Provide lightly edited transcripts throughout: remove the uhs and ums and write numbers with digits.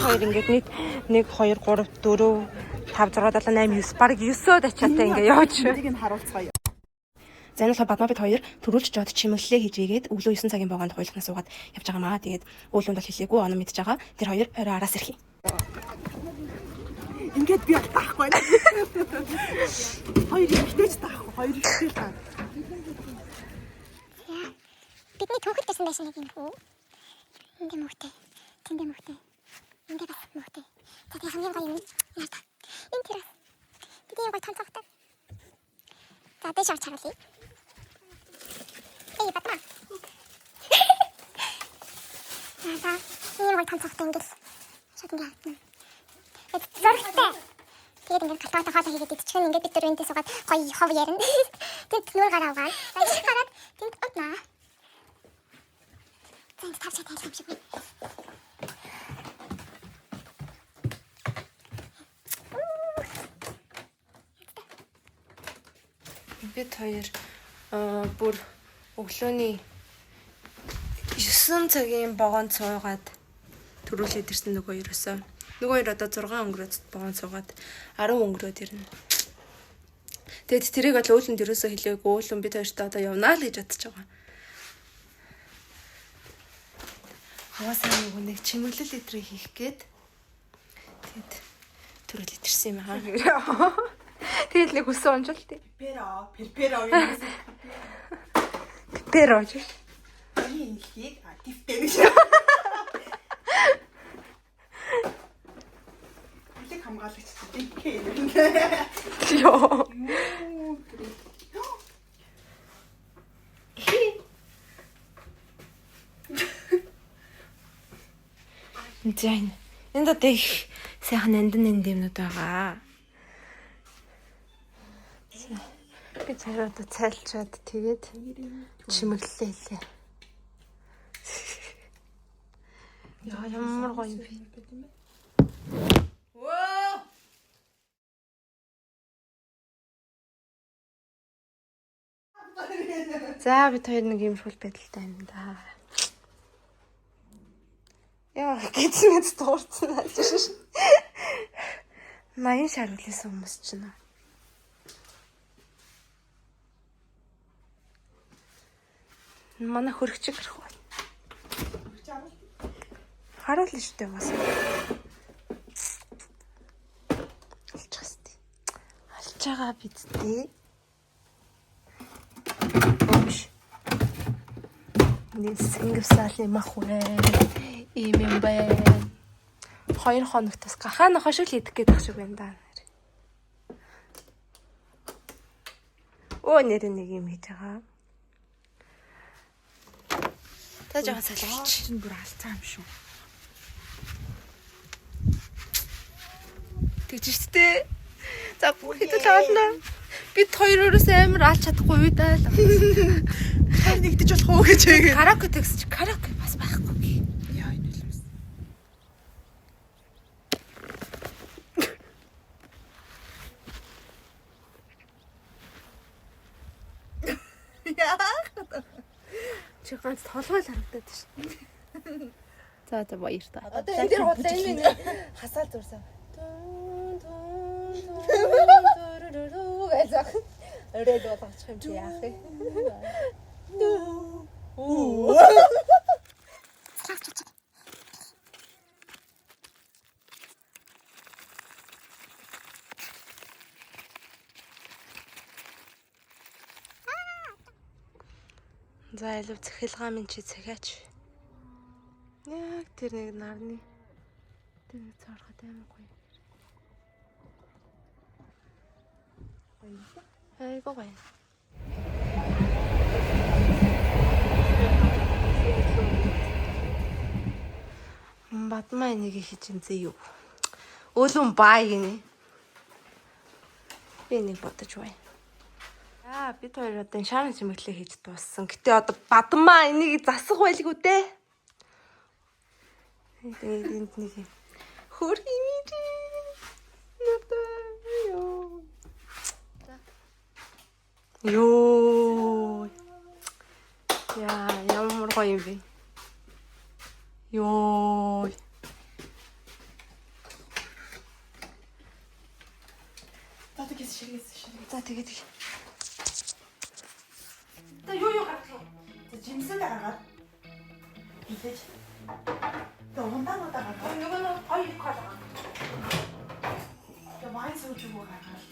Хоёр ингээд нийт 1 2 3 4 5 6 7 8 9 баг 9-од ачаатай ингээ явж. Энийг нь харуулцгаая. За энэ болохоор бадмаа бид хоёр төрүүлж жоод чимэглэлээ хийж игээд өглөө 9 цагийн богонд хойлохнаас суугаад явж байгаа маа. Тэгээд уулуунд бол хэлээгүй оноо мэдж байгаа. Тэр хоёр орой араас ирэх юм. Ингээд би таахгүй байна. Хоёр ихтэйч таахгүй. Хоёр ихтэй таа. Бидний түүхэд байсан байсан нэг юм хөө. Энд мөхтэй. Тэнд мөхтэй. Энд бас мөхтэй. Тэгээд хамгийн гоё юм. Яа та. Энэ тэр. Бидний гоё тонцогтой. За дэш авч харуулъя. Эй батма. За энэ гоё тонцогтой ингээл. Шат ингээ. Зоригтой. Тэгээд ингээд калтаатай хаалаа хийгээд идчихэн ингээд бид дөрөв энэс угаад гоё хов ярина. Тэнд нүүр гараа угаад. Баяж гараад тэнд отнаа. Тэнд тавчаа тайл юм шиг байна. Бид хоёр бүр өглөөний 9 цагийн богонд суугаад төрүүлээд ирсэн нөгөө ерөөсөө. Нөгөө хоёр одоо 6 өнгөрөөд богонд суугаад 10 өнгөрөөд ирнэ. Тэгэд тэрийг бол ууланд ерөөсөө хэлээгүй. Уулан бид хоёртаа одоо явнаа л гэж бодож байгаа. Хаваасаа нэг чимэглэл өдрийг хийх гээд тэгэд төрүүлээд ирсэн юм аа. Тэгэл нэг хүссэн онжол тий. Перперо юм. Перо ч. Энэ ихийг тифтэй биш. Илэг хамгаалагч тийм. Йоо. Зэн. Энд одоо их сайхан нандин юмнууд байгаа. Би цараад цайлчаад тэгээд чимэглэлээ хэлээ. Яа ямар гоё юм бэ? Воо! За бид хоёр нэг юмшгүй байдалтай юм да. Яа гизмэд дуурцсан ажиж. 80 шар үлээсэн хүмүүс чинь. Манай хөрөгчиг гарах байна. Харуулна шүү дээ бас. Алж байгаа бид дээ. Оош. Нэг сэнгвсаал юм ах вэ? Ийм юм байна. 2 хоногтос гахаана хошил идэх гэдэг шиг байна да. Оо нэр нэг юм хийж байгаа. Та жоохон солиоч. Чин бүр алцаа юм шүү. Тэгж штэ. За бүхэдэл олно. Бид хоёроос амар алж чадахгүй юу даа. Хоёр нэгдэж болох уу гэж яг. Караоке текст караоке бас байхгүй. Яа энэ л юм. Яа. Чи ганц толгой л харагдаад шин. За баяр та. Одоо энэ дээр худлаа энэ Хасаал зурсан. Эзах. Өрөөд болгочих юм чи яах вэ? Оо. За илүү цахилгаан минь чи цахиач. Яг тэр нэг нарны тэр нэг цаархад амар гоё. Айгуу гоё. Бадмаа энийг хийж зээ юу? Өөлөн бай гинэ. Би нэг бодож байна. Бид хоёр одоо шаарын чимэглэлээ хийж дууссан. Гэтэ одоо бадмаа энийг засах байлгүй дээ. Тэгээд энд нэг хөр химиж. Ёо. Ёо. Яа, ямар гоё юм бэ? Ёо. За тэгээд. Та юу гаргах юм? Жимсэд гаргаад. Идэж. Тэ ундаануудаа гаргаад. Нөгөө нэг хоёр их байгаа. Тэ вайн сууж өгөө гаргаад.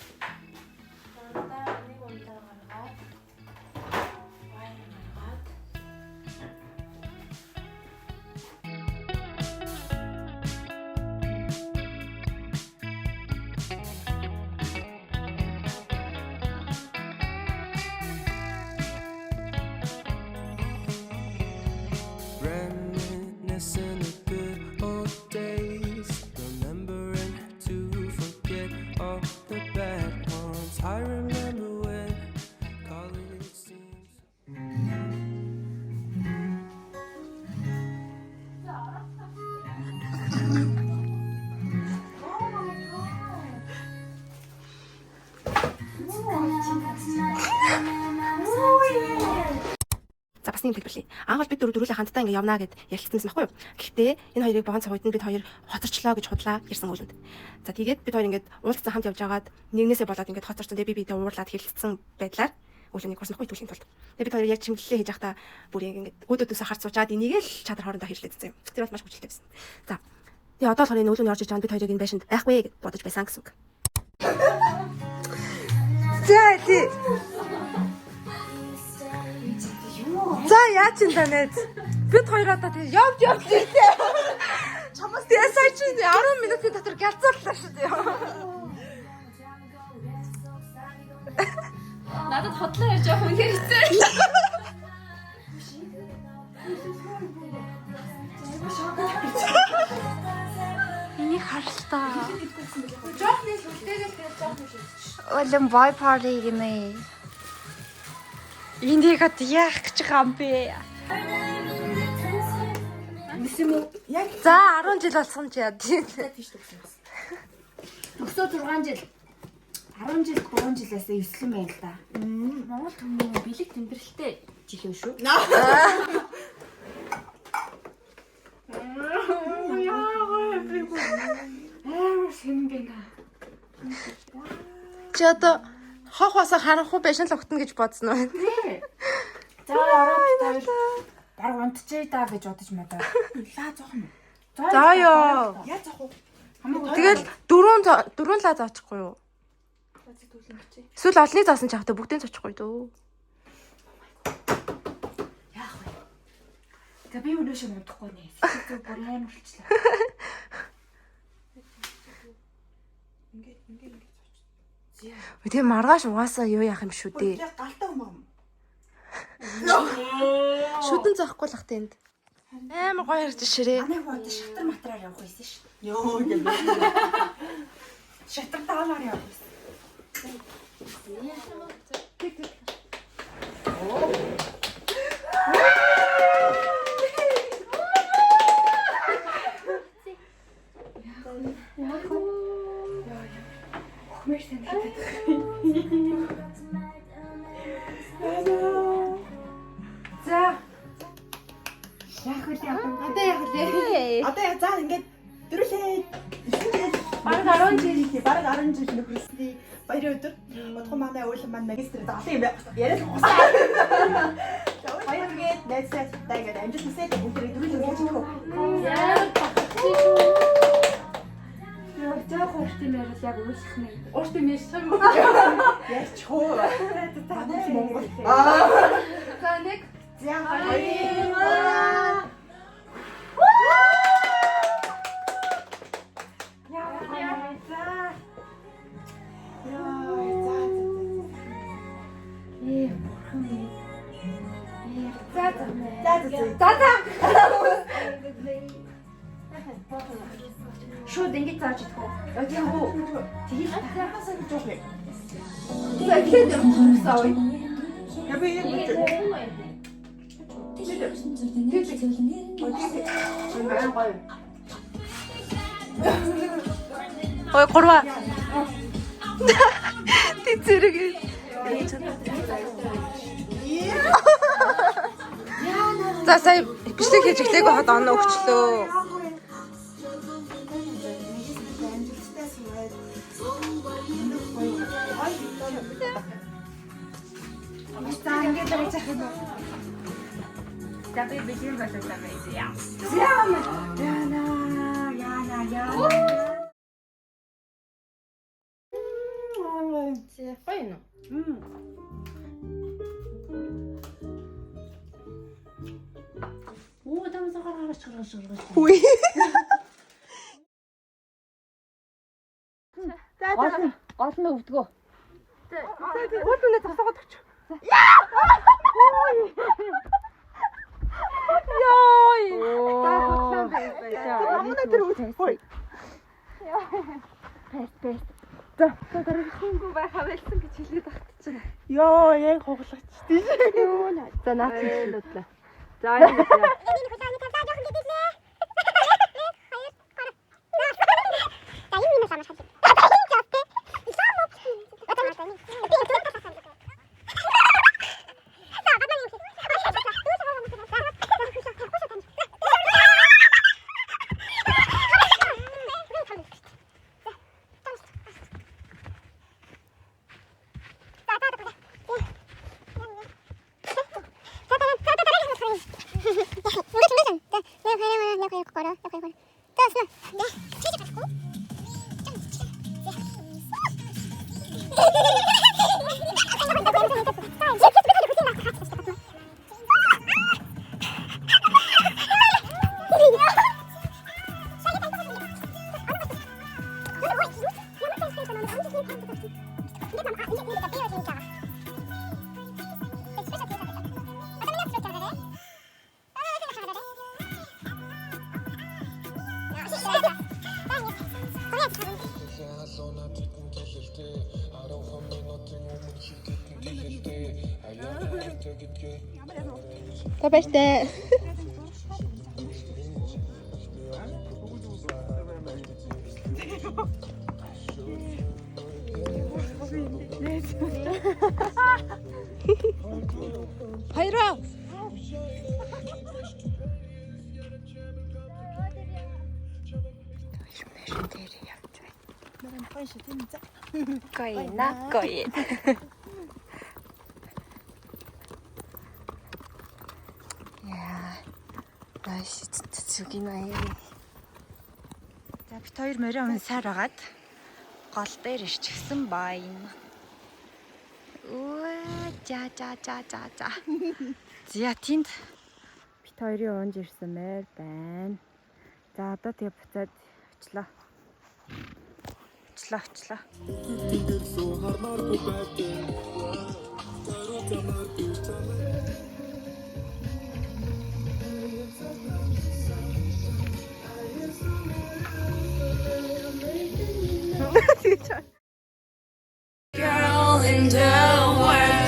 Унтаа нэг унтаа гаргаад. Вайн гаргаад. Reminiscing the good old days, remembering to forget all the bad ones. I remember when college seems. За бас нэг хэлбэрлэе. Аавал бид дөрвөлээ хамтдаа ингэ явнаа гэд ярилцсан байхгүй юу? Гэхдээ энэ хоёрыг богоон цаг үед нь бид хоёр хоцорчлоо гэж худлаа ирсэн үлэнд. За тэгээд бид хоёр ингээд уулзсан хамт явж байгаад нэгнээсээ болоод ингээд хоцорсон. Тэгээд би бидэд уурлаад хэлэлцсэн байдлаар үлэнийг хурцнахгүй төлхийн тулд. Тэгээд бид хоёр яг чимглэлээ хийж байхдаа бүр ингээд өөдөөдөөсөө харц суучаад энийг л чадар хоорондоо хэллээдсэн юм. Тэр бол маш хүчтэй байсан. За. Тэгээд одоо болохоор энэ өлөний орж иж байгаа бид хоёрыг энэ байшинд байхгүй гэж бодож байсан гэсэн үг. За тий. За яа ч юм танайд. Бид хоёр одоо тийм явж иртээ. Чамаас ясаа чи 10 минутын дотор галзуурлаа шүү дээ. Надад хотлоо ярьж явах үнээр хэцүү. Энийг харалтаа. Жоохны сүлтэйгээс жоохны шүү. Олон бай парти гинэ. Энийг хат яах гэж байгаа юм бэ? За 10 жил болсон ч яа тийм. Өсөө 6 жил. 10 жил 3 жилээс эвслэн байна л да. Монгол төмний бэлэг тэмдэглэлтэй жилөө шүү. Чи одоо хох басаа харанхуй байшин л огтно гэж бодсон уу? За ороод баг унтчихъя да гэж бодож модоо. Лаа зоохон. За ёо. Яа зоох уу? Тэгэл дөрвөн лаа зоочихгүй юу? Эсвэл олны заасан чавтай бүгдийн зоочихгүй дөө. Яах вэ? За би өнөөшөө модохгүй нэ. Сэтгэл бүр амар болчихлоо. Ингээд. Тэгээ маргааш угаасаа юу яах юм шүү дээ. Галтаа юм. Шүдэн зоохгүй л хат энд. Амар гоё ярьж ширээ. Манай хот шатар матраар явах байсан ш. Йоо гэдэг. Шатар таалаар явах байсан. Одоо за ингээд дөрүлээ. Бараг 10 жил нөхрөсний баярын өдөр. Бодхон манай уулын маань магистр даалын юм яриад гусаа. Баяргээд найзтай ингээд амжилт хүсье. Өнөөдөр дөрүлээ хийж өгөө. Яа хоорт юм ярил яг уушлах нэг. Уурт юм ярьж байгаа юм. Ярьч хөө. Манай Монгол. За нэг. За Шууд ингэж зааж идэх үү? Тийм үү? тэгээд хасаа гэж жоох юм. За ихэд юмсаа ой. Яби юм. Ой гурваа. Ти зэрэг. За сая бичлэг хийж ихтэйг хот оноо өгчлөө. байж ах юм уу? За би бэлэн болоо байж яа. Гоё нөө. Оо тамсаа гаргаж. Хүй. Гол нь өвдгөө. Уул үнэ тасаагаад өгч. Яй. За хотлон байна. Манай тэр хүй. Пэс. За дараагийн байхаа байлсан гэж хэлээд багтчихна. Йоо, яг хоглогч тийм. За наач хэлүүлээ. За Энэ хүлээний тавтаа жоохон гэдэглээ. За юм юм самаш хад. Та баяртай. Хайраа. Гоё. Яа. Найс зүгийн аяа. За бит хоёр морин унсаар агаад гол дээр ирчихсэн байна. Үе за. Зя тэнд бит хоёрын унж ирсэн мээр байна. За одоо тэгээ буцаад очлоо. Girl in the world.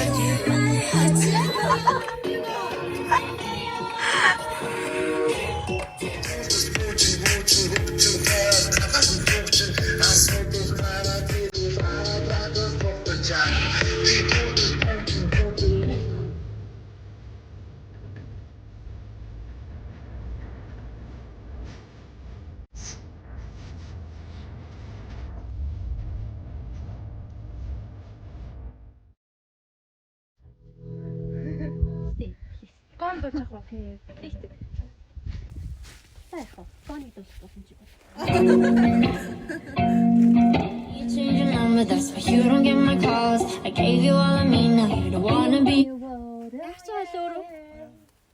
You change your number, that's why you don't get my calls. I gave you all of me, now you don't wanna be.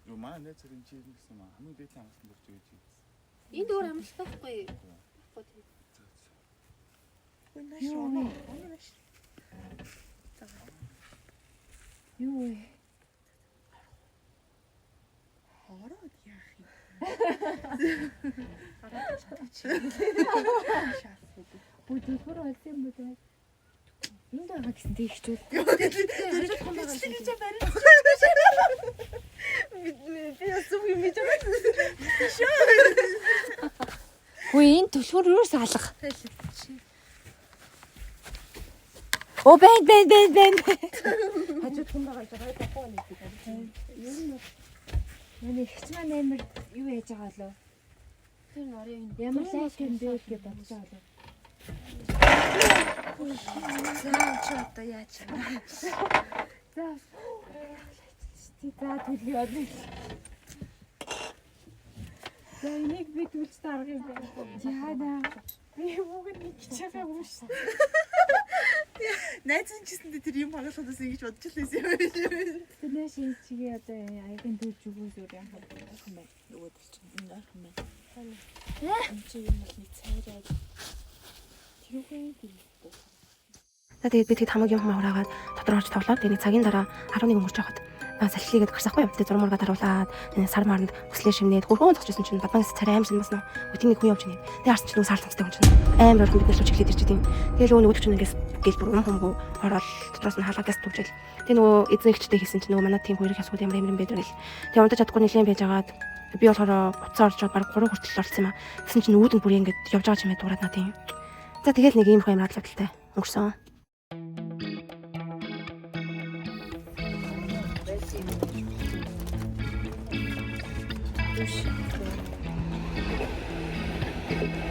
Юу маа нэ зэрэг чи гэсэн маа хамгийн дээд амгалан дурж өгч юм. Энд өөр амлах байхгүй. Юу вэ? Хороод яах юм. Бүдий хөр олсон юм бэ? Энд байгаа гэсэн тэгчүүл. Хөөе энэ төлхөр юус алга. Оо бэн. Хажууд хүн байгаа жаа тахгүй нэг тийм. Яны ихч маань амир юу яаж байгаа лөө? Тэр нарын Ямар лайк юм бэ гэж бодож байгаа лөө. за чи одоо яаж? За. За төлөё. За энийг би төлж дарах юм байна. Яана. Би бүгд нэг чагаа үүш. Найз нь чисэндээ тэр юм хагалахаас ингэж бодож л байсан юм. Тэрнээ шинчигээ одоо аягийн төлж өгөө зүр юм байна. Нөгөө төлчих юм байна. Энэ чи юм нэг цайраад. Тэрүүгээ тийм. За тэгээд би тэгэд хамаг юм хураагаад дотор орж тоглоод тэгээд цагийн дараа 11 өнгөрч явахад салхилгээд гарсахгүй юм. Тэгээд зураг мургаад харуулаад сар маранд өслөө шивнээд хөрхөн цогчсон чинь бадмагс царай аим шинэ басна. Өтний хүн явж байна. Тэгээд харсан чинь нөгөө саарлцтай хүн чинь амар орхон бид нар ч эхлээд ирж байгаа юм. Тэгээд нөгөө чинь ингээс гэл бүр humгүй ороод дотроос нь хаалгаас түвжэл. Тэгээд нөгөө эзэн ихчтэй хийсэн чинь нөгөө манай тим хоёрыг хасгууд ямар юм бэ гэл. Тэгээд унтаж чадахгүй нэлээд байж агаад би болохоор уцаа орж баг 3 хүртэл орсон юм аа. Тэгсэн чинь үүдэн бүр ингэж явж байгаа юм дураад надад юм. За тэгээд нэг юм их юм хадлалтай өнгөрсөн. Thank you.